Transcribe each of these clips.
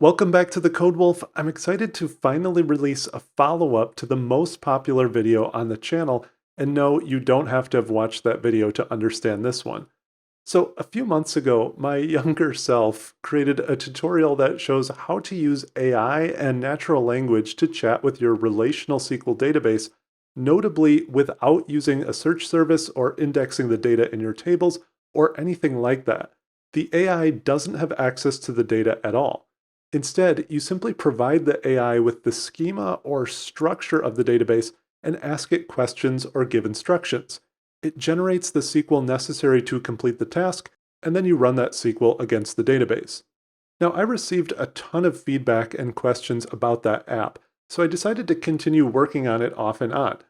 Welcome back to the Code Wolf. I'm excited to finally release a follow-up to the most popular video on the channel, and no, you don't have to have watched that video to understand this one. So a few months ago, my younger self created a tutorial that shows how to use AI and natural language to chat with your relational SQL database, notably without using a search service or indexing the data in your tables or anything like that. The AI doesn't have access to the data at all. Instead, you simply provide the AI with the schema or structure of the database and ask it questions or give instructions. It generates the SQL necessary to complete the task, and then you run that SQL against the database. Now, I received a ton of feedback and questions about that app, so I decided to continue working on it off and on.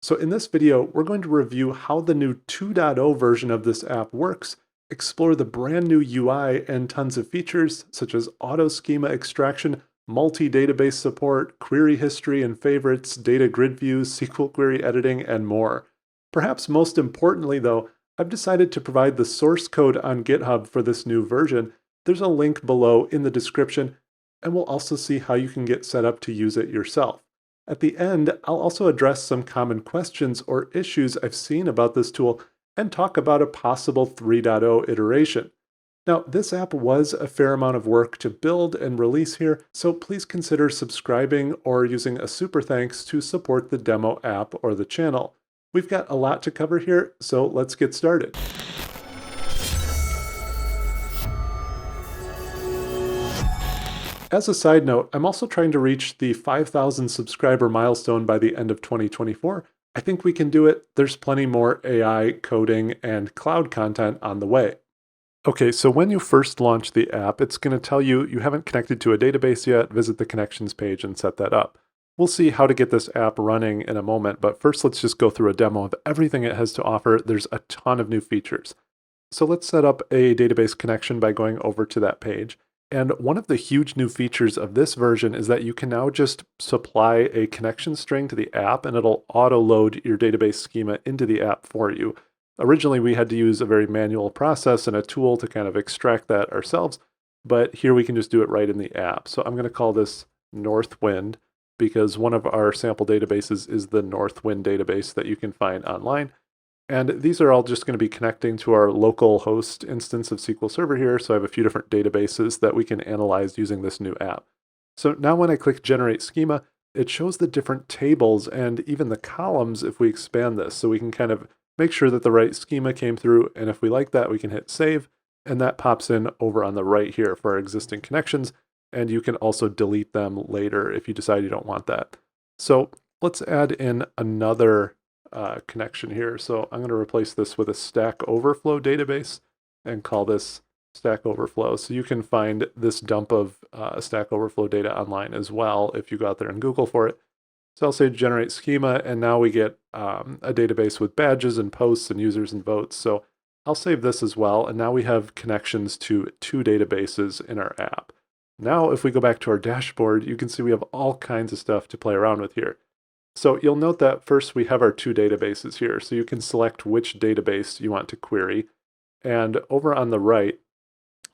So in this video, we're going to review how the new 2.0 version of this app works, explore the brand new UI and tons of features such as auto schema extraction, multi-database support, query history and favorites, data grid views, SQL query editing, and more. Perhaps most importantly though, I've decided to provide the source code on GitHub for this new version. There's a link below in the description, and we'll also see how you can get set up to use it yourself. At the end, I'll also address some common questions or issues I've seen about this tool and talk about a possible 3.0 iteration. Now, this app was a fair amount of work to build and release here, so please consider subscribing or using a super thanks to support the demo app or the channel. We've got a lot to cover here, so let's get started. As a side note, I'm also trying to reach the 5,000 subscriber milestone by the end of 2024. I think we can do it. There's plenty more AI, coding, and cloud content on the way. Okay, so when you first launch the app, it's going to tell you you haven't connected to a database yet. Visit the connections page and set that up. We'll see how to get this app running in a moment, but first let's just go through a demo of everything it has to offer. There's a ton of new features. So let's set up a database connection by going over to that page. And one of the huge new features of this version is that you can now just supply a connection string to the app and it'll auto-load your database schema into the app for you. Originally, we had to use a very manual process and a tool to kind of extract that ourselves, but here we can just do it right in the app. So I'm going to call this Northwind because one of our sample databases is the Northwind database that you can find online. And these are all just going to be connecting to our local host instance of SQL Server here. So I have a few different databases that we can analyze using this new app. So now when I click Generate Schema, it shows the different tables and even the columns if we expand this. So we can kind of make sure that the right schema came through. And if we like that, we can hit Save. And that pops in over on the right here for our existing connections. And you can also delete them later if you decide you don't want that. So let's add in another connection here. So I'm going to replace this with a Stack Overflow database and call this Stack Overflow. So you can find this dump of Stack Overflow data online as well if you go out there and Google for it. So I'll say generate schema, and now we get a database with badges and posts and users and votes. So I'll save this as well. And now we have connections to two databases in our app. Now, if we go back to our dashboard, you can see we have all kinds of stuff to play around with here. So you'll note that first we have our two databases here. So you can select which database you want to query. And over on the right,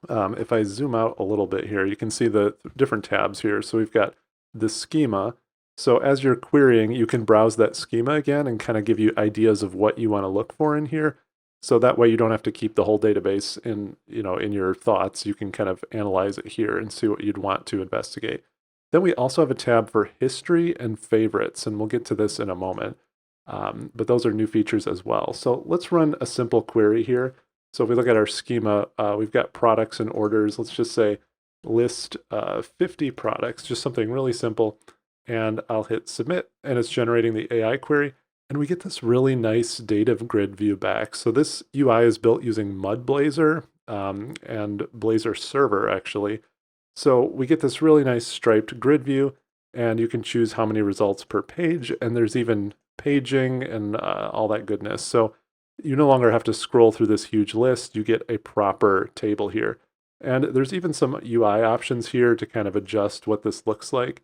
if I zoom out a little bit here, you can see the different tabs here. So we've got the schema. So as you're querying, you can browse that schema again and kind of give you ideas of what you want to look for in here. So that way you don't have to keep the whole database in your thoughts. You can kind of analyze it here and see what you'd want to investigate. Then we also have a tab for history and favorites, and we'll get to this in a moment. But those are new features as well. So let's run a simple query here. So if we look at our schema, we've got products and orders. Let's just say list 50 products, just something really simple. And I'll hit submit, and it's generating the AI query. And we get this really nice data grid view back. So this UI is built using Mudblazor and Blazor Server, actually. So we get this really nice striped grid view, and you can choose how many results per page, and there's even paging and all that goodness. So you no longer have to scroll through this huge list. You get a proper table here. And there's even some UI options here to kind of adjust what this looks like.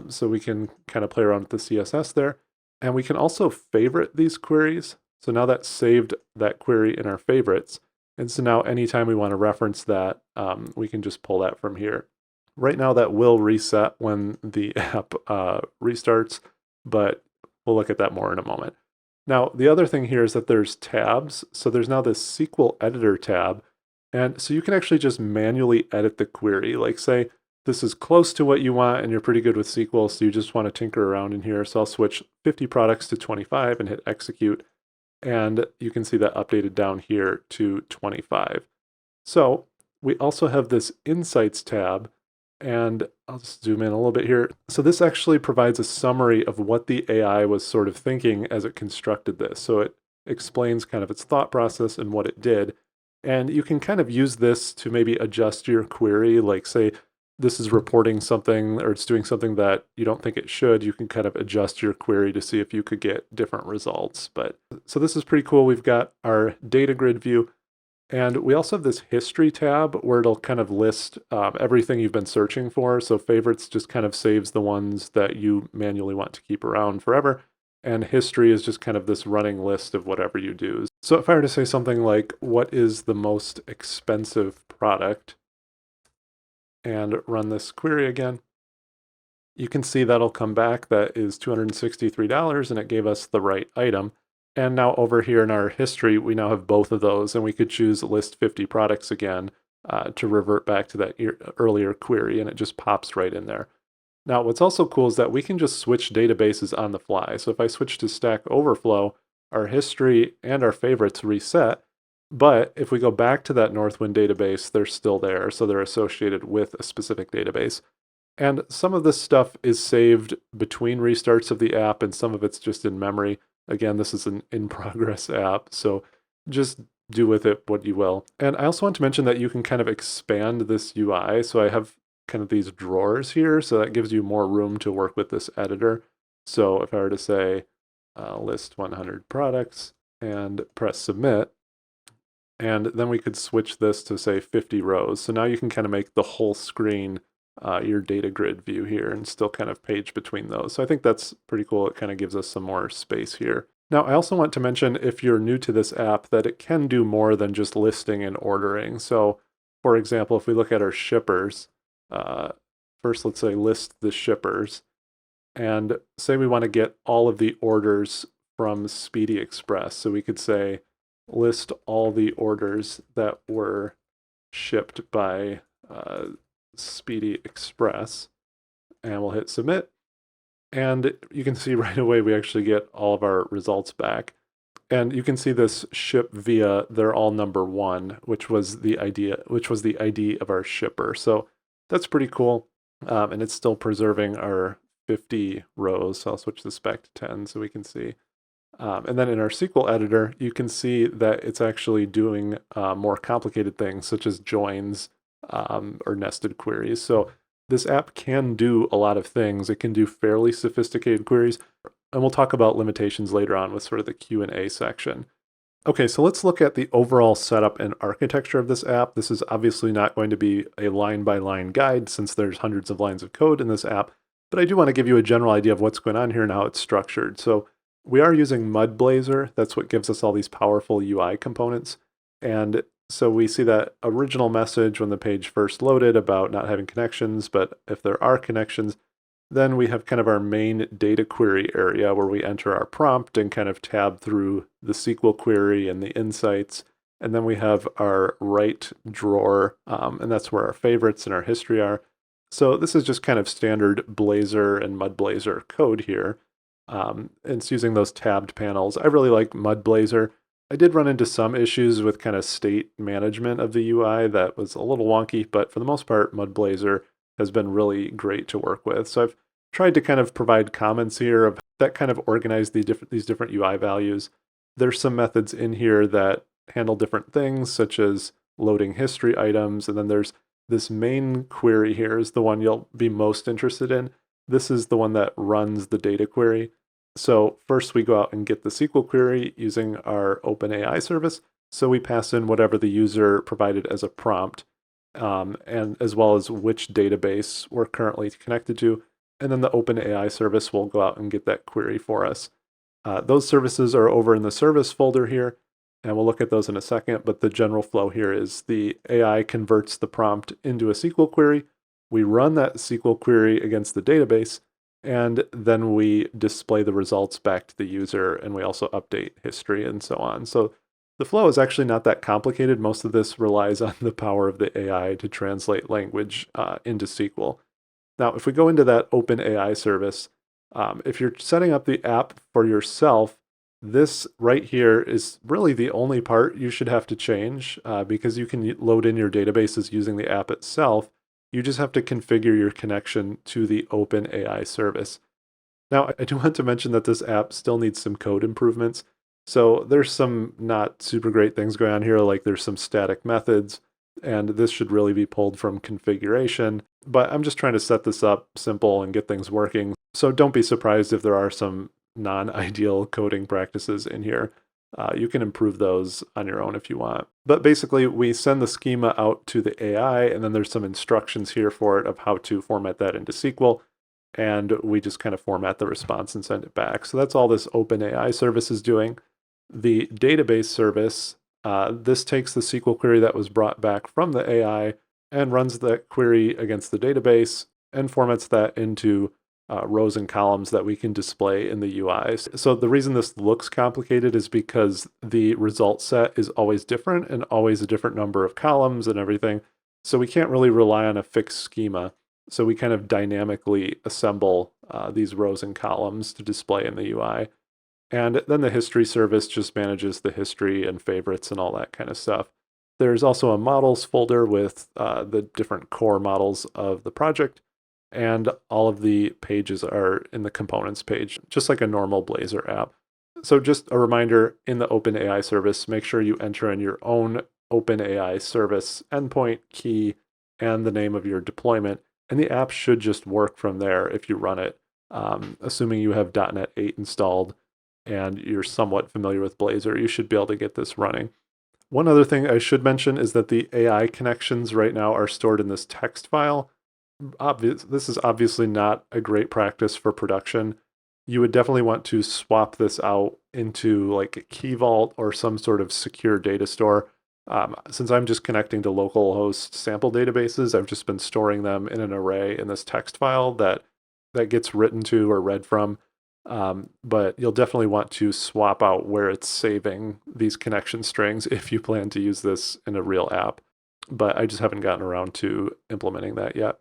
So we can kind of play around with the CSS there. And we can also favorite these queries. So now that's saved that query in our favorites. And so now anytime we want to reference that, we can just pull that from here. Right now that will reset when the app restarts, but we'll look at that more in a moment. Now, the other thing here is that there's tabs. So there's now this SQL editor tab. And so you can actually just manually edit the query. Like say, this is close to what you want and you're pretty good with SQL, so you just want to tinker around in here. So I'll switch 50 products to 25 and hit execute. And you can see that updated down here to 25. So we also have this Insights tab, and I'll just zoom in a little bit here. So this actually provides a summary of what the AI was sort of thinking as it constructed this. So it explains kind of its thought process and what it did. And you can kind of use this to maybe adjust your query, like say this is reporting something or it's doing something that you don't think it should. You can kind of adjust your query to see if you could get different results. But so this is pretty cool. We've got our data grid view. And we also have this history tab where it'll kind of list everything you've been searching for. So favorites just kind of saves the ones that you manually want to keep around forever. And history is just kind of this running list of whatever you do. So if I were to say something like, what is the most expensive product? And run this query again, you can see that'll come back. That is $263 and it gave us the right item. And now over here in our history, we now have both of those, and we could choose list 50 products again to revert back to that earlier query, and it just pops right in there. Now, what's also cool is that we can just switch databases on the fly. So if I switch to Stack Overflow, our history and our favorites reset, but if we go back to that Northwind database, they're still there, so they're associated with a specific database. And some of this stuff is saved between restarts of the app, and some of it's just in memory. Again, this is an in-progress app, so just do with it what you will. And I also want to mention that you can kind of expand this UI. So I have kind of these drawers here, so that gives you more room to work with this editor. So if I were to say list 100 products and press submit, and then we could switch this to say 50 rows. So now you can kind of make the whole screen your data grid view here and still kind of page between those. So I think that's pretty cool. It kind of gives us some more space here. Now, I also want to mention, if you're new to this app, that it can do more than just listing and ordering. So for example, if we look at our shippers, first let's say list the shippers, and say we want to get all of the orders from Speedy Express. So we could say list all the orders that were shipped by Speedy Express, and we'll hit submit. And you can see right away we actually get all of our results back. And you can see this ship via, they're all number 1, which was the ID of our shipper. So that's pretty cool. And it's still preserving our 50 rows. So I'll switch this back to 10 so we can see. And then in our SQL editor, you can see that it's actually doing more complicated things, such as joins or nested queries. So this app can do a lot of things. It can do fairly sophisticated queries, and we'll talk about limitations later on with sort of the Q&A section. Okay, so let's look at the overall setup and architecture of this app. This is obviously not going to be a line-by-line guide since there's hundreds of lines of code in this app, but I do want to give you a general idea of what's going on here and how it's structured. So we are using Mudblazer. That's what gives us all these powerful UI components. And so we see that original message when the page first loaded about not having connections, but if there are connections, then we have kind of our main data query area where we enter our prompt and kind of tab through the SQL query and the insights. And then we have our right drawer, and that's where our favorites and our history are. So this is just kind of standard Blazor and Mudblazer code here. And it's using those tabbed panels. I really like Mudblazer. I did run into some issues with kind of state management of the UI that was a little wonky, but for the most part, Mudblazer has been really great to work with. So I've tried to kind of provide comments here of that kind of organize these different UI values. There's some methods in here that handle different things, such as loading history items, and then there's this main query here is the one you'll be most interested in. This is the one that runs the data query. So first we go out and get the SQL query using our OpenAI service. So we pass in whatever the user provided as a prompt, and as well as which database we're currently connected to. And then the OpenAI service will go out and get that query for us. Those services are over in the service folder here, and we'll look at those in a second, but the general flow here is the AI converts the prompt into a SQL query. We run that SQL query against the database, and then we display the results back to the user, and we also update history and so on. So the flow is actually not that complicated. Most of this relies on the power of the AI to translate language into SQL. Now, if we go into that OpenAI service, if you're setting up the app for yourself, this right here is really the only part you should have to change because you can load in your databases using the app itself. You just have to configure your connection to the OpenAI service. Now, I do want to mention that this app still needs some code improvements. So there's some not super great things going on here, like there's some static methods, and this should really be pulled from configuration. But I'm just trying to set this up simple and get things working. So don't be surprised if there are some non-ideal coding practices in here. You can improve those on your own if you want. But basically, we send the schema out to the AI, and then there's some instructions here for it of how to format that into SQL. And we just kind of format the response and send it back. So that's all this OpenAI service is doing. The database service, this takes the SQL query that was brought back from the AI and runs that query against the database and formats that into rows and columns that we can display in the UI. So the reason this looks complicated is because the result set is always different and always a different number of columns and everything. So we can't really rely on a fixed schema. So we kind of dynamically assemble these rows and columns to display in the UI. And then the history service just manages the history and favorites and all that kind of stuff. There's also a models folder with the different core models of the project, and all of the pages are in the components page, just like a normal Blazor app. So just a reminder, in the OpenAI service, make sure you enter in your own OpenAI service endpoint key and the name of your deployment, and the app should just work from there if you run it, assuming you have .NET 8 installed and you're somewhat familiar with Blazor, you should be able to get this running. One other thing I should mention is that the AI connections right now are stored in this text file. This is obviously not a great practice for production. You would definitely want to swap this out into like a Key Vault or some sort of secure data store. Since I'm just connecting to localhost sample databases, I've just been storing them in an array in this text file that gets written to or read from. But you'll definitely want to swap out where it's saving these connection strings if you plan to use this in a real app. But I just haven't gotten around to implementing that yet.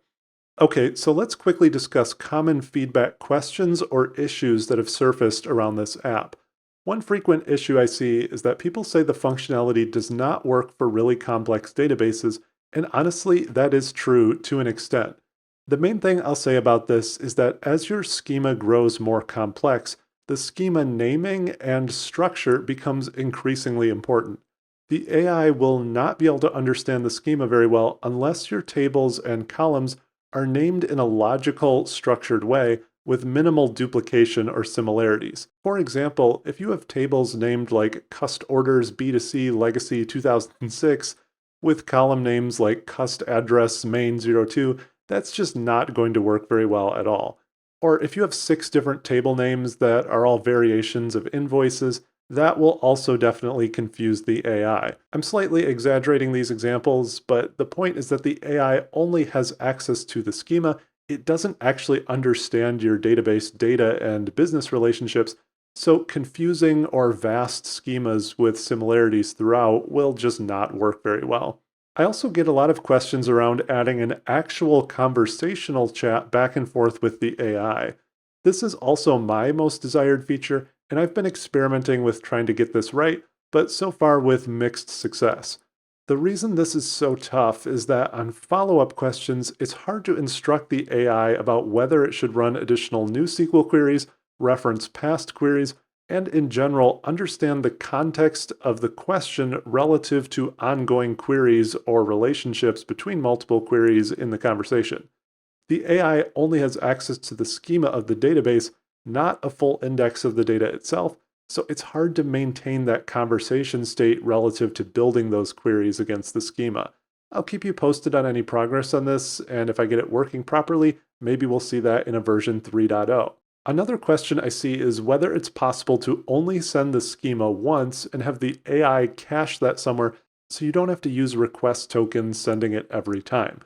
Okay, so let's quickly discuss common feedback questions or issues that have surfaced around this app. One frequent issue I see is that people say the functionality does not work for really complex databases, and honestly, that is true to an extent. The main thing I'll say about this is that as your schema grows more complex, the schema naming and structure becomes increasingly important. The AI will not be able to understand the schema very well unless your tables and columns are named in a logical, structured way with minimal duplication or similarities. For example, if you have tables named like Cust Orders B2C Legacy 2006 with column names like Cust Address Main 02, that's just not going to work very well at all. Or if you have 6 different table names that are all variations of invoices, that will also definitely confuse the AI. I'm slightly exaggerating these examples, but the point is that the AI only has access to the schema. It doesn't actually understand your database data and business relationships, so confusing or vast schemas with similarities throughout will just not work very well. I also get a lot of questions around adding an actual conversational chat back and forth with the AI. This is also my most desired feature, and I've been experimenting with trying to get this right, but so far with mixed success. The reason this is so tough is that on follow-up questions, it's hard to instruct the AI about whether it should run additional new SQL queries, reference past queries, and in general, understand the context of the question relative to ongoing queries or relationships between multiple queries in the conversation. The AI only has access to the schema of the database, not a full index of the data itself, so it's hard to maintain that conversation state relative to building those queries against the schema. I'll keep you posted on any progress on this, and if I get it working properly, maybe we'll see that in a version 3.0. Another question I see is whether it's possible to only send the schema once and have the AI cache that somewhere so you don't have to use request tokens sending it every time.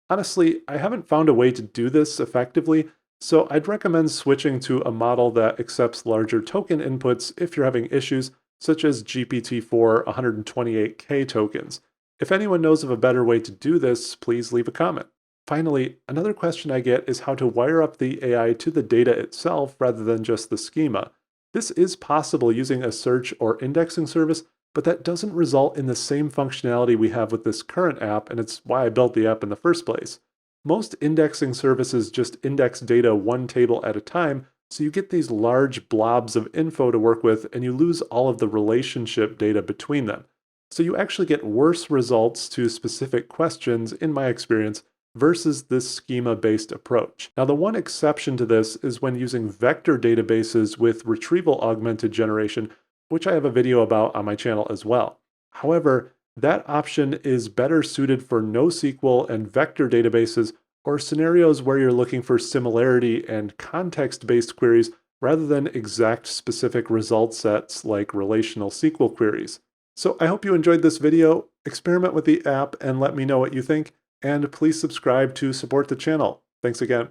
Honestly, I haven't found a way to do this effectively, so I'd recommend switching to a model that accepts larger token inputs if you're having issues, such as GPT-4 128K tokens. If anyone knows of a better way to do this, please leave a comment. Finally, another question I get is how to wire up the AI to the data itself rather than just the schema. This is possible using a search or indexing service, but that doesn't result in the same functionality we have with this current app, and it's why I built the app in the first place. Most indexing services just index data one table at a time, so you get these large blobs of info to work with, and you lose all of the relationship data between them. So you actually get worse results to specific questions, in my experience, versus this schema-based approach. Now, the one exception to this is when using vector databases with retrieval augmented generation, which I have a video about on my channel as well. However, that option is better suited for NoSQL and vector databases or scenarios where you're looking for similarity and context-based queries rather than exact specific result sets like relational SQL queries. So I hope you enjoyed this video. Experiment with the app and let me know what you think, and please subscribe to support the channel. Thanks again.